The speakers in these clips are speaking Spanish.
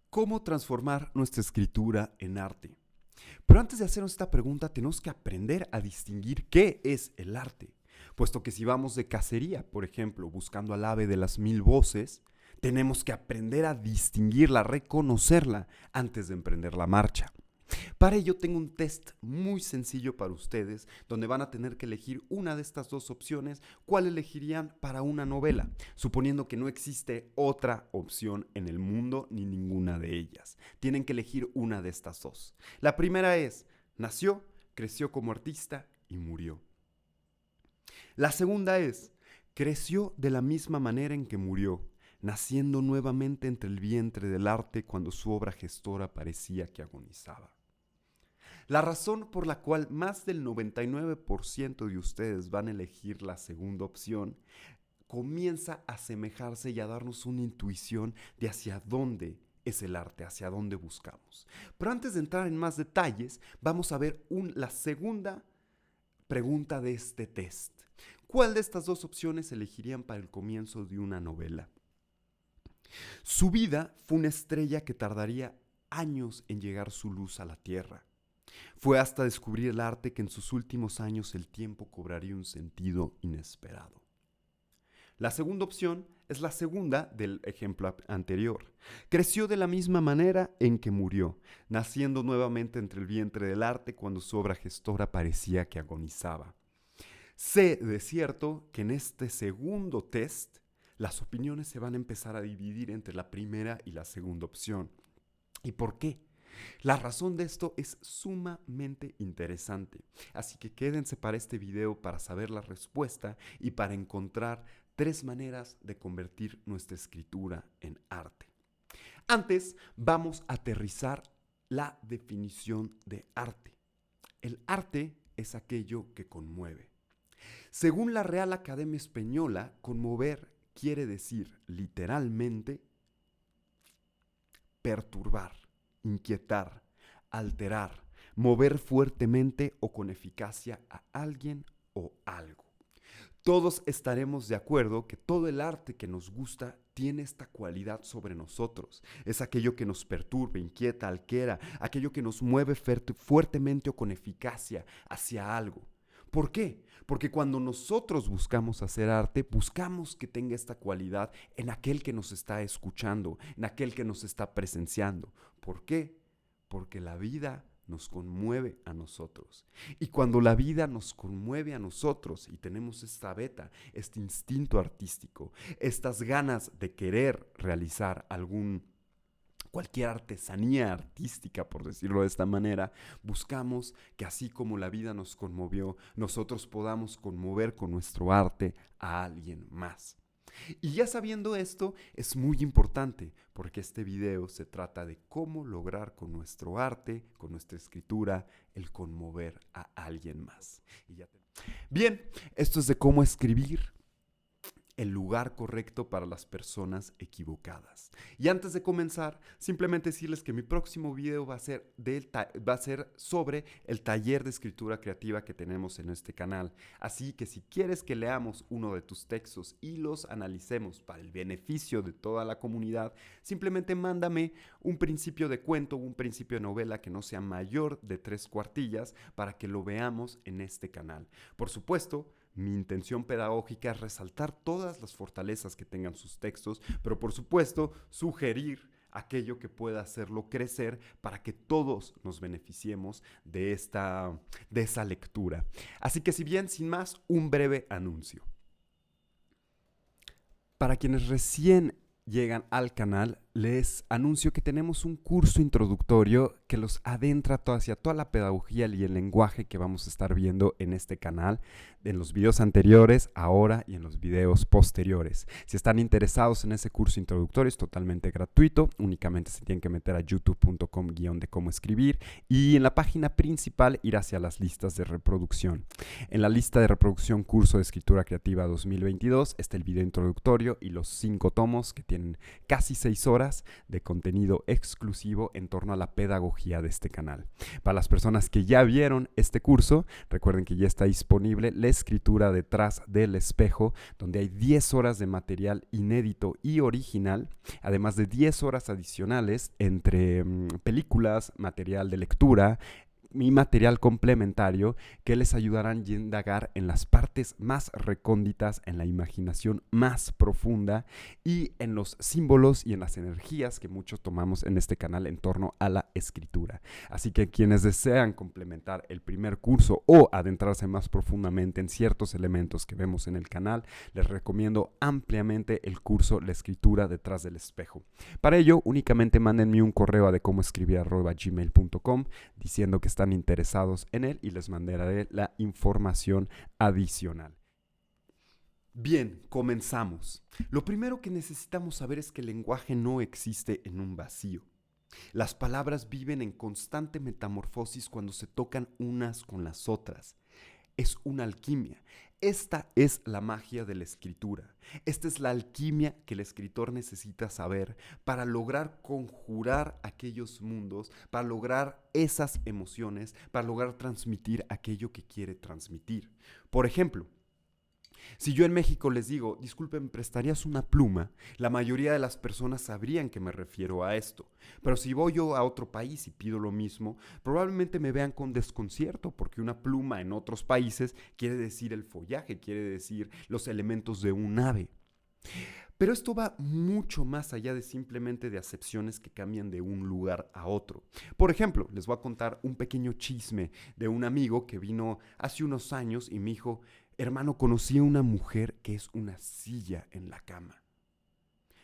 ¿Cómo transformar nuestra escritura en arte? Pero antes de hacernos esta pregunta, tenemos que aprender a distinguir qué es el arte. Puesto que si vamos de cacería, por ejemplo, buscando al ave de las mil voces, tenemos que aprender a distinguirla, reconocerla antes de emprender la marcha. Para ello tengo un test muy sencillo para ustedes, donde van a tener que elegir una de estas dos opciones. ¿Cuál elegirían para una novela? Suponiendo que no existe otra opción en el mundo ni ninguna de ellas. Tienen que elegir una de estas dos. La primera es: nació, creció como artista y murió. La segunda es: creció de la misma manera en que murió, naciendo nuevamente entre el vientre del arte cuando su obra gestora parecía que agonizaba. La razón por la cual más del 99% de ustedes van a elegir la segunda opción comienza a asemejarse y a darnos una intuición de hacia dónde es el arte, hacia dónde buscamos. Pero antes de entrar en más detalles, vamos a ver la segunda pregunta de este test. ¿Cuál de estas dos opciones elegirían para el comienzo de una novela? Su vida fue una estrella que tardaría años en llegar su luz a la tierra. Fue hasta descubrir el arte que en sus últimos años el tiempo cobraría un sentido inesperado. La segunda opción es la segunda del ejemplo anterior. Creció de la misma manera en que murió, naciendo nuevamente entre el vientre del arte cuando su obra gestora parecía que agonizaba. Sé de cierto que en este segundo test las opiniones se van a empezar a dividir entre la primera y la segunda opción. ¿Y por qué? La razón de esto es sumamente interesante, así que quédense para este video para saber la respuesta y para encontrar 3 maneras de convertir nuestra escritura en arte. Antes, vamos a aterrizar la definición de arte. El arte es aquello que conmueve. Según la Real Academia Española, conmover quiere decir literalmente perturbar, inquietar, alterar, mover fuertemente o con eficacia a alguien o algo. Todos estaremos de acuerdo que todo el arte que nos gusta tiene esta cualidad sobre nosotros. Es aquello que nos perturba, inquieta, altera, aquello que nos mueve fuertemente o con eficacia hacia algo. ¿Por qué? Porque cuando nosotros buscamos hacer arte, buscamos que tenga esta cualidad en aquel que nos está escuchando, en aquel que nos está presenciando. ¿Por qué? Porque la vida nos conmueve a nosotros. Y cuando la vida nos conmueve a nosotros y tenemos esta beta, este instinto artístico, estas ganas de querer realizar cualquier artesanía artística, por decirlo de esta manera, buscamos que así como la vida nos conmovió, nosotros podamos conmover con nuestro arte a alguien más. Y ya sabiendo esto, es muy importante porque este video se trata de cómo lograr con nuestro arte, con nuestra escritura, el conmover a alguien más. Bien, esto es de cómo escribir el lugar correcto para las personas equivocadas. Y antes de comenzar, simplemente decirles que mi próximo video va a ser sobre el taller de escritura creativa que tenemos en este canal. Así que si quieres que leamos uno de tus textos y los analicemos para el beneficio de toda la comunidad, simplemente mándame un principio de cuento o un principio de novela que no sea mayor de 3 cuartillas para que lo veamos en este canal. Por supuesto, mi intención pedagógica es resaltar todas las fortalezas que tengan sus textos, pero por supuesto sugerir aquello que pueda hacerlo crecer para que todos nos beneficiemos de esa lectura. Así que si bien, sin más, un breve anuncio. Para quienes recién llegan al canal, les anuncio que tenemos un curso introductorio que los adentra hacia toda la pedagogía y el lenguaje que vamos a estar viendo en este canal, en los videos anteriores, ahora y en los videos posteriores. Si están interesados en ese curso introductorio, es totalmente gratuito, únicamente se tienen que meter a youtube.com/de-cómo-escribir y en la página principal ir hacia las listas de reproducción. En la lista de reproducción Curso de Escritura Creativa 2022 está el video introductorio y los 5 tomos que tienen casi 6 horas horas de contenido exclusivo en torno a la pedagogía de este canal. Para las personas que ya vieron este curso, recuerden que ya está disponible La escritura detrás del espejo, donde hay 10 horas de material inédito y original, además de 10 horas adicionales entre películas, material de lectura, y material complementario que les ayudarán a indagar en las partes más recónditas, en la imaginación más profunda y en los símbolos y en las energías que muchos tomamos en este canal en torno a la escritura. Así que quienes desean complementar el primer curso o adentrarse más profundamente en ciertos elementos que vemos en el canal, les recomiendo ampliamente el curso La escritura detrás del espejo. Para ello, únicamente mándenme un correo a decomoscribir@gmail.com diciendo que están interesados en él y les mandaré la información adicional. Bien, comenzamos. Lo primero que necesitamos saber es que el lenguaje no existe en un vacío. Las palabras viven en constante metamorfosis cuando se tocan unas con las otras. Es una alquimia. Esta es la magia de la escritura. Esta es la alquimia que el escritor necesita saber para lograr conjurar aquellos mundos, para lograr esas emociones, para lograr transmitir aquello que quiere transmitir. Por ejemplo, si yo en México les digo, disculpen, ¿me prestarías una pluma? La mayoría de las personas sabrían que me refiero a esto. Pero si voy yo a otro país y pido lo mismo, probablemente me vean con desconcierto, porque una pluma en otros países quiere decir el follaje, quiere decir los elementos de un ave. Pero esto va mucho más allá de simplemente de acepciones que cambian de un lugar a otro. Por ejemplo, les voy a contar un pequeño chisme de un amigo que vino hace unos años y me dijo, hermano, conocí a una mujer que es una silla en la cama.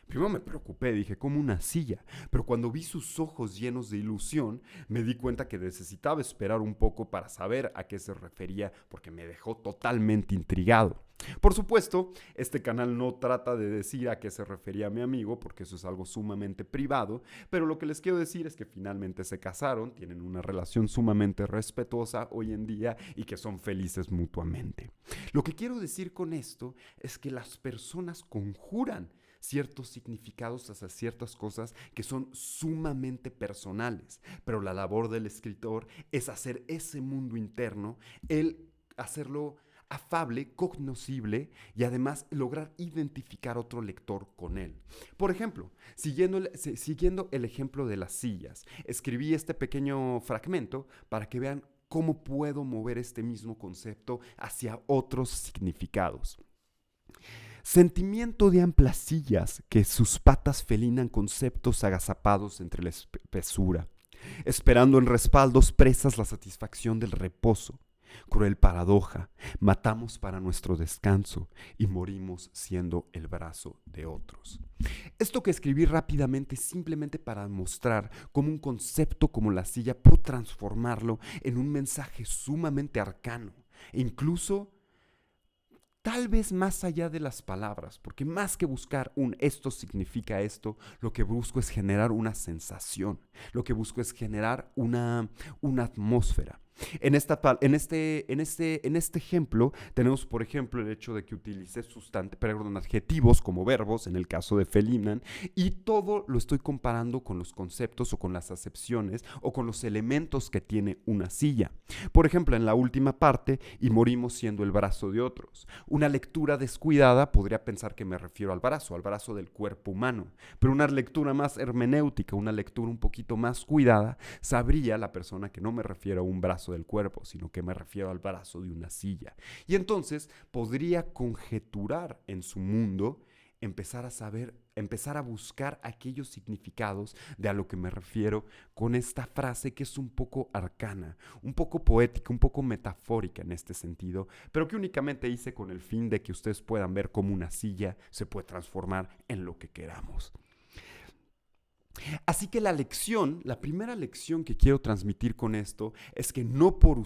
Primero me preocupé, dije, ¿cómo una silla? Pero cuando vi sus ojos llenos de ilusión, me di cuenta que necesitaba esperar un poco para saber a qué se refería, porque me dejó totalmente intrigado. Por supuesto, este canal no trata de decir a qué se refería mi amigo, porque eso es algo sumamente privado, pero lo que les quiero decir es que finalmente se casaron, tienen una relación sumamente respetuosa hoy en día y que son felices mutuamente. Lo que quiero decir con esto es que las personas conjuran ciertos significados hacia ciertas cosas que son sumamente personales, pero la labor del escritor es hacer ese mundo interno, el hacerlo afable, cognoscible y además lograr identificar otro lector con él. Por ejemplo, siguiendo el ejemplo de las sillas, escribí este pequeño fragmento para que vean cómo puedo mover este mismo concepto hacia otros significados. Sentimiento de amplias sillas que sus patas felinan conceptos agazapados entre la espesura, esperando en respaldos presas la satisfacción del reposo. Cruel paradoja, matamos para nuestro descanso y morimos siendo el brazo de otros. Esto que escribí rápidamente simplemente para mostrar cómo un concepto como la silla puedo transformarlo en un mensaje sumamente arcano e incluso tal vez más allá de las palabras, porque más que buscar un esto significa esto, lo que busco es generar una sensación, lo que busco es generar una atmósfera. En este ejemplo tenemos, por ejemplo, el hecho de que utilice adjetivos como verbos, en el caso de felinan, y todo lo estoy comparando con los conceptos o con las acepciones o con los elementos que tiene una silla. Por ejemplo, en la última parte, y morimos siendo el brazo de otros. Una lectura descuidada podría pensar que me refiero al brazo del cuerpo humano, pero una lectura más hermenéutica, una lectura un poquito más cuidada, sabría la persona que no me refiero a un brazo del cuerpo, sino que me refiero al brazo de una silla. Y entonces podría conjeturar en su mundo, empezar a buscar aquellos significados de a lo que me refiero con esta frase que es un poco arcana, un poco poética, un poco metafórica en este sentido, pero que únicamente hice con el fin de que ustedes puedan ver cómo una silla se puede transformar en lo que queramos. Así que la primera lección que quiero transmitir con esto es que no por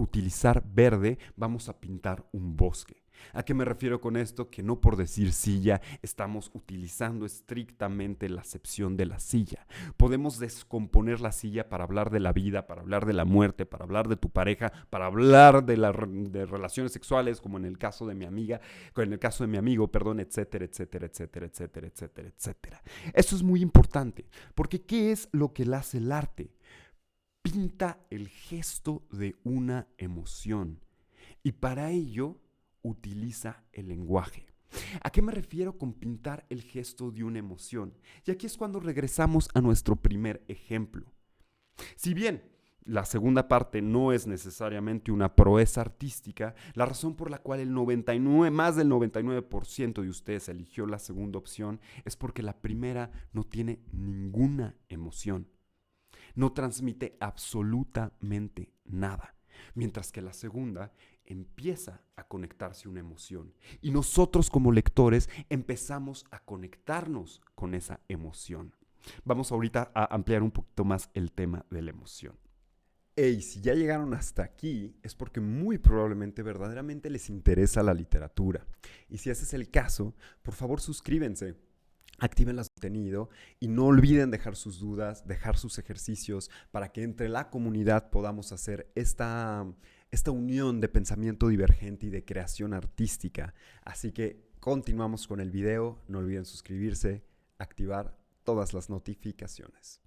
utilizar verde vamos a pintar un bosque. ¿A qué me refiero con esto? Que no por decir silla estamos utilizando estrictamente la acepción de la silla. Podemos descomponer la silla para hablar de la vida, para hablar de la muerte, para hablar de tu pareja, para hablar de relaciones sexuales, como en el caso de mi amiga, en el caso de mi amigo, perdón, etcétera, etcétera, etcétera, etcétera, etcétera, etcétera. Eso es muy importante, porque ¿qué es lo que le hace el arte? Pinta el gesto de una emoción y para ello utiliza el lenguaje. ¿A qué me refiero con pintar el gesto de una emoción? Y aquí es cuando regresamos a nuestro primer ejemplo. Si bien la segunda parte no es necesariamente una proeza artística, la razón por la cual más del 99% de ustedes eligió la segunda opción es porque la primera no tiene ninguna emoción. No transmite absolutamente nada. Mientras que la segunda empieza a conectarse una emoción. Y nosotros como lectores empezamos a conectarnos con esa emoción. Vamos ahorita a ampliar un poquito más el tema de la emoción. Hey, si ya llegaron hasta aquí es porque muy probablemente verdaderamente les interesa la literatura. Y si ese es el caso, por favor suscríbanse. Activen el contenido y no olviden dejar sus dudas, dejar sus ejercicios para que entre la comunidad podamos hacer esta unión de pensamiento divergente y de creación artística. Así que continuamos con el video, no olviden suscribirse, activar todas las notificaciones.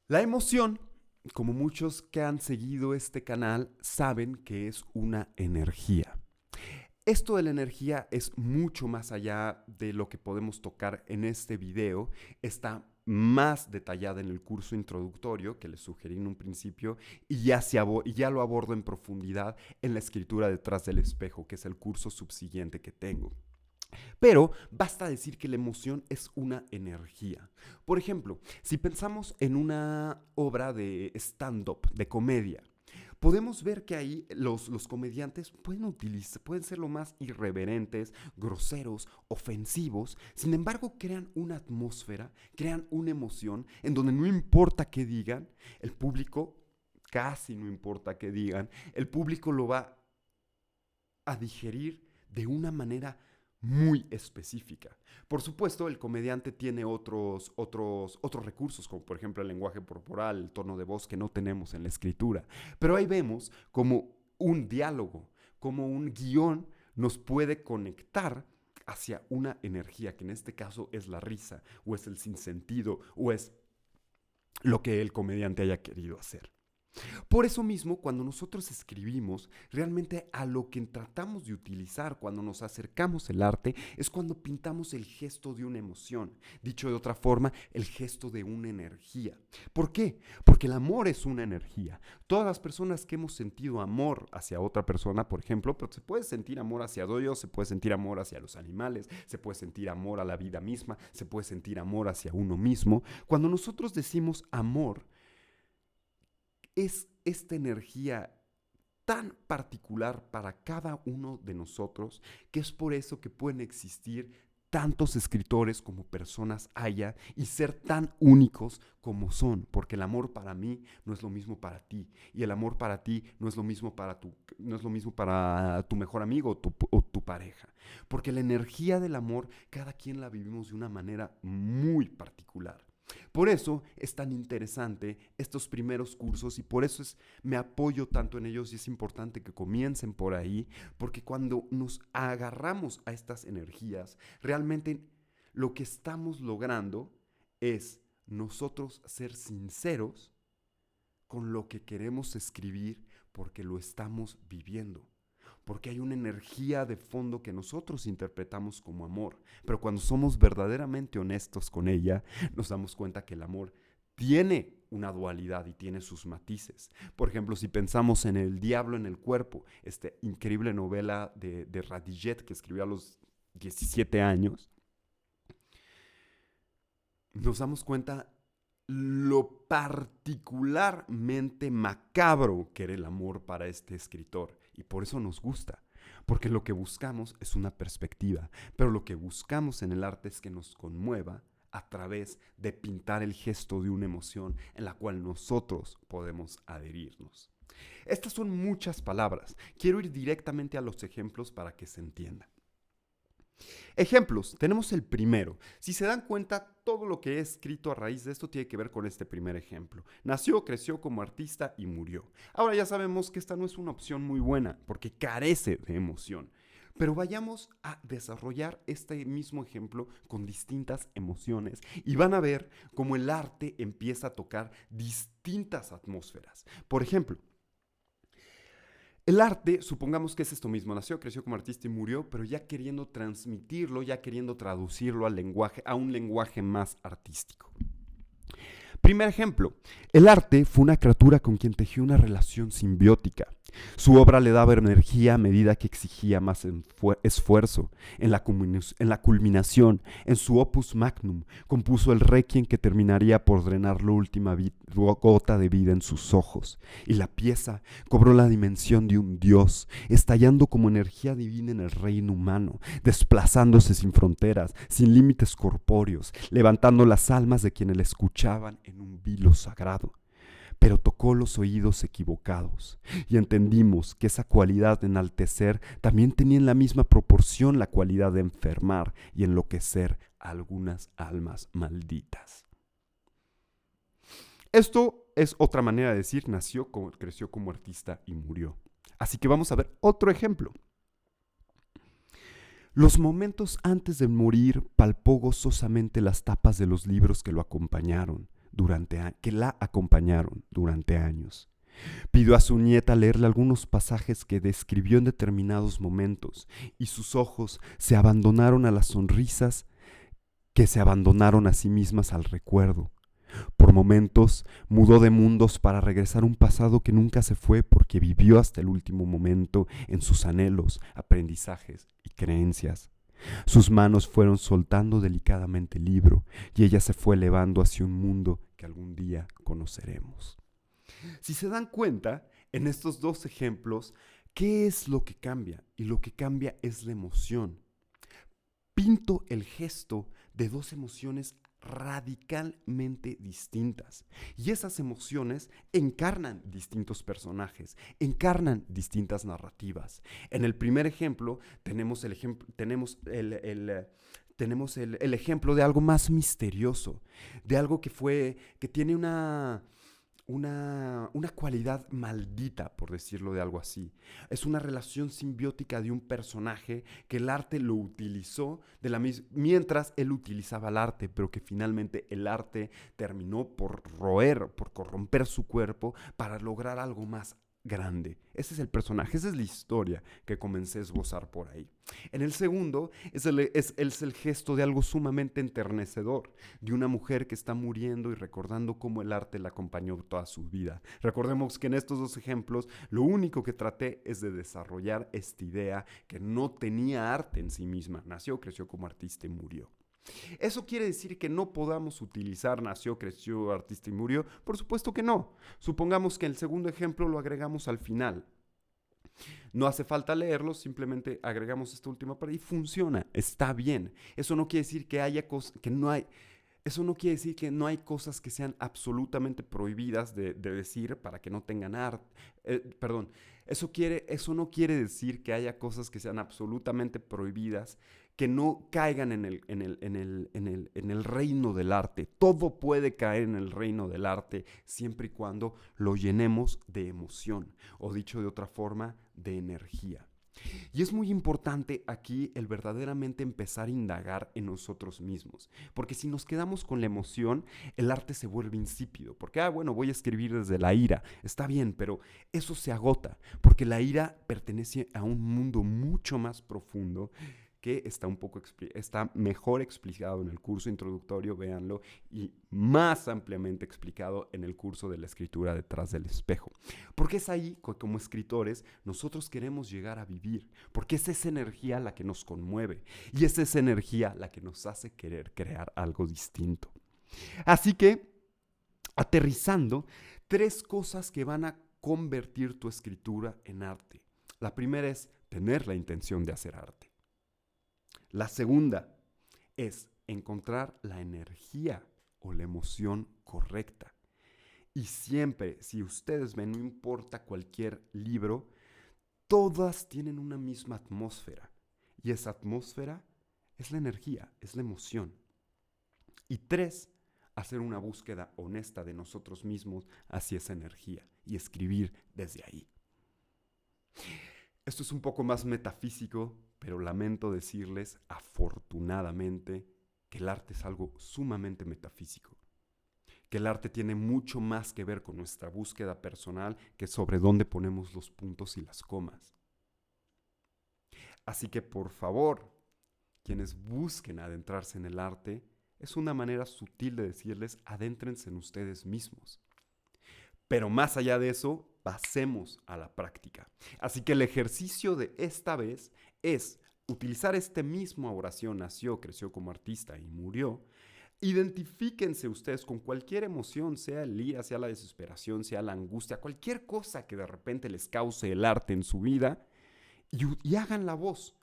La emoción, como muchos que han seguido este canal, saben que es una energía. Esto de la energía es mucho más allá de lo que podemos tocar en este video. Está más detallada en el curso introductorio que les sugerí en un principio y ya lo abordo en profundidad en la escritura detrás del espejo, que es el curso subsiguiente que tengo. Pero basta decir que la emoción es una energía. Por ejemplo, si pensamos en una obra de stand-up, de comedia, podemos ver que ahí los comediantes pueden ser lo más irreverentes, groseros, ofensivos. Sin embargo, crean una atmósfera, crean una emoción en donde no importa qué digan, el público, casi no importa qué digan, el público lo va a digerir de una manera muy específica. Por supuesto, el comediante tiene otros recursos, como por ejemplo el lenguaje corporal, el tono de voz que no tenemos en la escritura. Pero ahí vemos como un diálogo, como un guión nos puede conectar hacia una energía, que en este caso es la risa, o es el sinsentido, o es lo que el comediante haya querido hacer. Por eso mismo, cuando nosotros escribimos, realmente a lo que tratamos de utilizar cuando nos acercamos al arte es cuando pintamos el gesto de una emoción. Dicho de otra forma, el gesto de una energía. ¿Por qué? Porque el amor es una energía. Todas las personas que hemos sentido amor hacia otra persona, por ejemplo, pero se puede sentir amor hacia Dios, se puede sentir amor hacia los animales, se puede sentir amor a la vida misma, se puede sentir amor hacia uno mismo. Cuando nosotros decimos amor, es esta energía tan particular para cada uno de nosotros que es por eso que pueden existir tantos escritores como personas haya y ser tan únicos como son, porque el amor para mí no es lo mismo para ti y el amor para ti no es lo mismo para tu mejor amigo o tu pareja, porque la energía del amor cada quien la vivimos de una manera muy particular. Por eso es tan interesante estos primeros cursos y por eso me apoyo tanto en ellos y es importante que comiencen por ahí, porque cuando nos agarramos a estas energías, realmente lo que estamos logrando es nosotros ser sinceros con lo que queremos escribir porque lo estamos viviendo. Porque hay una energía de fondo que nosotros interpretamos como amor, pero cuando somos verdaderamente honestos con ella, nos damos cuenta que el amor tiene una dualidad y tiene sus matices. Por ejemplo, si pensamos en El diablo en el cuerpo, esta increíble novela de Radiguet que escribió a los 17 años, nos damos cuenta lo particularmente macabro que era el amor para este escritor. Y por eso nos gusta, porque lo que buscamos es una perspectiva, pero lo que buscamos en el arte es que nos conmueva a través de pintar el gesto de una emoción en la cual nosotros podemos adherirnos. Estas son muchas palabras. Quiero ir directamente a los ejemplos para que se entienda. Ejemplos, tenemos el primero. Si se dan cuenta, todo lo que he escrito a raíz de esto tiene que ver con este primer ejemplo. Nació, creció como artista y murió. Ahora ya sabemos que esta no es una opción muy buena porque carece de emoción. Pero vayamos a desarrollar este mismo ejemplo con distintas emociones y van a ver cómo el arte empieza a tocar distintas atmósferas. Por ejemplo, el arte, supongamos que es esto mismo, nació, creció como artista y murió, pero ya queriendo transmitirlo, ya queriendo traducirlo al lenguaje, a un lenguaje más artístico. Primer ejemplo, el arte fue una criatura con quien tejió una relación simbiótica. Su obra le daba energía a medida que exigía más esfuerzo. En la culminación, en su opus magnum, compuso el requiem que terminaría por drenar la última gota de vida en sus ojos. Y la pieza cobró la dimensión de un dios, estallando como energía divina en el reino humano, desplazándose sin fronteras, sin límites corpóreos, levantando las almas de quienes la escuchaban en un vilo sagrado. Pero tocó los oídos equivocados y entendimos que esa cualidad de enaltecer también tenía en la misma proporción la cualidad de enfermar y enloquecer a algunas almas malditas. Esto es otra manera de decir nació, creció como artista y murió. Así que vamos a ver otro ejemplo. Los momentos antes de morir palpó gozosamente las tapas de los libros que la acompañaron durante años. Pidió a su nieta leerle algunos pasajes que describió en determinados momentos y sus ojos se abandonaron a las sonrisas que se abandonaron a sí mismas al recuerdo. Por momentos mudó de mundos para regresar a un pasado que nunca se fue porque vivió hasta el último momento en sus anhelos, aprendizajes y creencias. Sus manos fueron soltando delicadamente el libro y ella se fue elevando hacia un mundo que algún día conoceremos. Si se dan cuenta, en estos dos ejemplos, ¿qué es lo que cambia? Y lo que cambia es la emoción. Pinto el gesto de dos emociones radicalmente distintas. Y esas emociones encarnan distintos personajes, encarnan distintas narrativas. En el primer ejemplo tenemos el ejemplo de algo más misterioso, de algo que tiene una cualidad maldita, por decirlo de algo así. Es una relación simbiótica de un personaje que el arte lo utilizó mientras él utilizaba el arte, pero que finalmente el arte terminó por por corromper su cuerpo para lograr algo más grande. Ese es el personaje, esa es la historia que comencé a esbozar por ahí. En el segundo es el gesto de algo sumamente enternecedor, de una mujer que está muriendo y recordando cómo el arte la acompañó toda su vida. Recordemos que en estos dos ejemplos lo único que traté es de desarrollar esta idea que no tenía arte en sí misma. Nació, creció como artista y murió. ¿Eso quiere decir que no podamos utilizar nació, creció, artista y murió? Por supuesto que no. Supongamos que el segundo ejemplo lo agregamos al final. No hace falta leerlo, simplemente agregamos esta última parte y funciona, está bien. Eso no quiere decir que haya cosas que no hay. Eso no quiere decir que no hay cosas que sean absolutamente prohibidas de decir para que no tengan arte. Eso no quiere decir que haya cosas que sean absolutamente prohibidas que no caigan en el reino del arte. Todo puede caer en el reino del arte siempre y cuando lo llenemos de emoción, o dicho de otra forma, de energía. Y es muy importante aquí el verdaderamente empezar a indagar en nosotros mismos, porque si nos quedamos con la emoción, el arte se vuelve insípido, porque, bueno, voy a escribir desde la ira, está bien, pero eso se agota, porque la ira pertenece a un mundo mucho más profundo que está mejor explicado en el curso introductorio, véanlo, y más ampliamente explicado en el curso de la escritura detrás del espejo. Porque es ahí que como escritores nosotros queremos llegar a vivir, porque es esa energía la que nos conmueve y es esa energía la que nos hace querer crear algo distinto. Así que, aterrizando, 3 cosas que van a convertir tu escritura en arte. La primera es tener la intención de hacer arte. La segunda es encontrar la energía o la emoción correcta. Y siempre, si ustedes ven, no importa cualquier libro, todas tienen una misma atmósfera. Y esa atmósfera es la energía, es la emoción. Y 3, hacer una búsqueda honesta de nosotros mismos hacia esa energía y escribir desde ahí. Esto es un poco más metafísico, pero lamento decirles, afortunadamente, que el arte es algo sumamente metafísico. Que el arte tiene mucho más que ver con nuestra búsqueda personal que sobre dónde ponemos los puntos y las comas. Así que por favor, quienes busquen adentrarse en el arte, es una manera sutil de decirles, adéntrense en ustedes mismos. Pero más allá de eso, pasemos a la práctica. Así que el ejercicio de esta vez es utilizar esta misma oración, nació, creció como artista y murió. Identifíquense ustedes con cualquier emoción, sea el ira, sea la desesperación, sea la angustia, cualquier cosa que de repente les cause el arte en su vida y hagan la voz.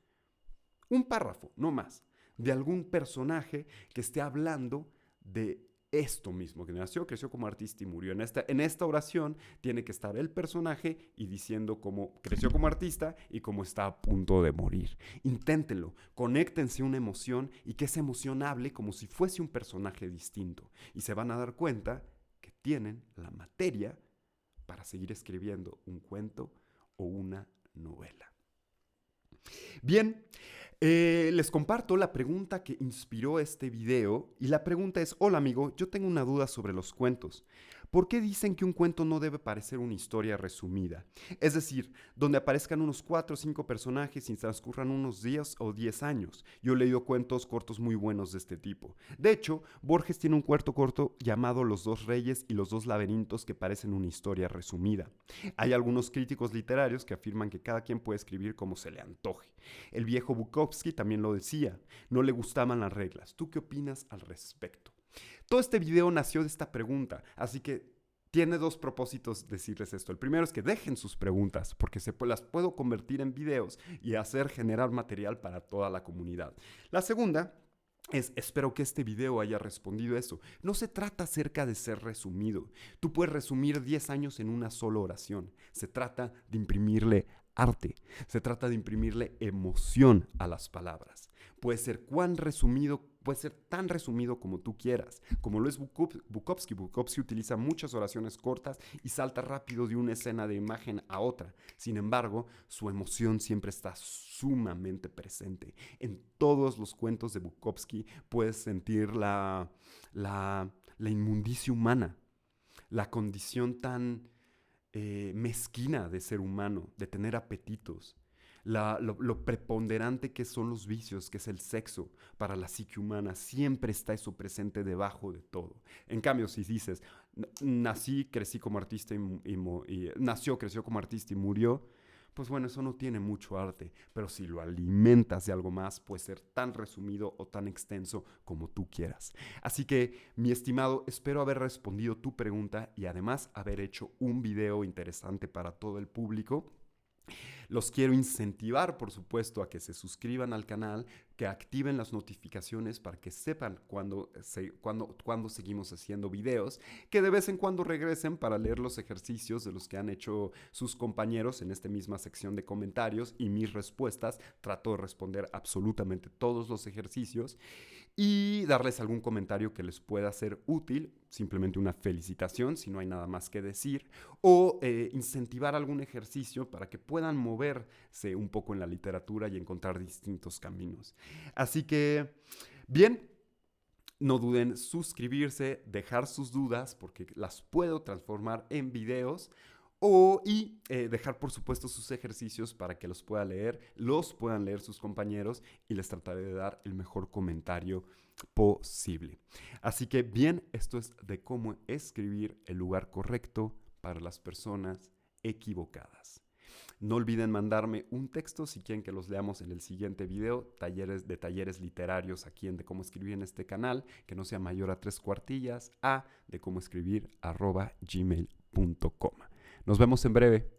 Un párrafo, no más, de algún personaje que esté hablando de esto mismo, que nació, creció como artista y murió. En esta oración tiene que estar el personaje y diciendo cómo creció como artista y cómo está a punto de morir. Inténtenlo, conéctense a una emoción y que esa emoción hable como si fuese un personaje distinto. Y se van a dar cuenta que tienen la materia para seguir escribiendo un cuento o una novela. Bien, les comparto la pregunta que inspiró este video y la pregunta es, hola amigo, yo tengo una duda sobre los cuentos. ¿Por qué dicen que un cuento no debe parecer una historia resumida? Es decir, donde aparezcan unos 4 o 5 personajes y transcurran unos días o 10 años. Yo he leído cuentos cortos muy buenos de este tipo. De hecho, Borges tiene un cuento corto llamado Los dos reyes y los dos laberintos que parecen una historia resumida. Hay algunos críticos literarios que afirman que cada quien puede escribir como se le antoje. El viejo Bukowski también lo decía, no le gustaban las reglas. ¿Tú qué opinas al respecto? Todo este video nació de esta pregunta, así que tiene 2 propósitos decirles esto. El primero es que dejen sus preguntas, porque las puedo convertir en videos y hacer generar material para toda la comunidad. La segunda espero que este video haya respondido a eso. No se trata acerca de ser resumido. Tú puedes resumir 10 años en una sola oración. Se trata de imprimirle arte. Se trata de imprimirle emoción a las palabras. Puede ser tan resumido como tú quieras. Como lo es Bukowski. Bukowski utiliza muchas oraciones cortas y salta rápido de una escena de imagen a otra. Sin embargo, su emoción siempre está sumamente presente. En todos los cuentos de Bukowski puedes sentir la inmundicia humana, la condición tan mezquina de ser humano, de tener apetitos, lo preponderante que son los vicios, que es el sexo para la psique humana. Siempre está eso presente debajo de todo. En cambio, si dices, creció como artista y murió, pues bueno, eso no tiene mucho arte, pero si lo alimentas de algo más, puede ser tan resumido o tan extenso como tú quieras. Así que, mi estimado, espero haber respondido tu pregunta y además haber hecho un video interesante para todo el público. Los quiero incentivar, por supuesto, a que se suscriban al canal, que activen las notificaciones para que sepan cuando seguimos haciendo videos, que de vez en cuando regresen para leer los ejercicios de los que han hecho sus compañeros en esta misma sección de comentarios y mis respuestas. Trato de responder absolutamente todos los ejercicios y darles algún comentario que les pueda ser útil, simplemente una felicitación si no hay nada más que decir, o incentivar algún ejercicio para que puedan moverse un poco en la literatura y encontrar distintos caminos. Así que, bien, no duden en suscribirse, dejar sus dudas porque las puedo transformar en videos y dejar por supuesto sus ejercicios para que los puedan leer sus compañeros y les trataré de dar el mejor comentario posible. Así que bien, esto es de cómo escribir el lugar correcto para las personas equivocadas. No olviden mandarme un texto si quieren que los leamos en el siguiente video, talleres literarios aquí en De Cómo Escribir en este canal, que no sea mayor a 3 cuartillas, a decómoescribir@gmail.com. Nos vemos en breve.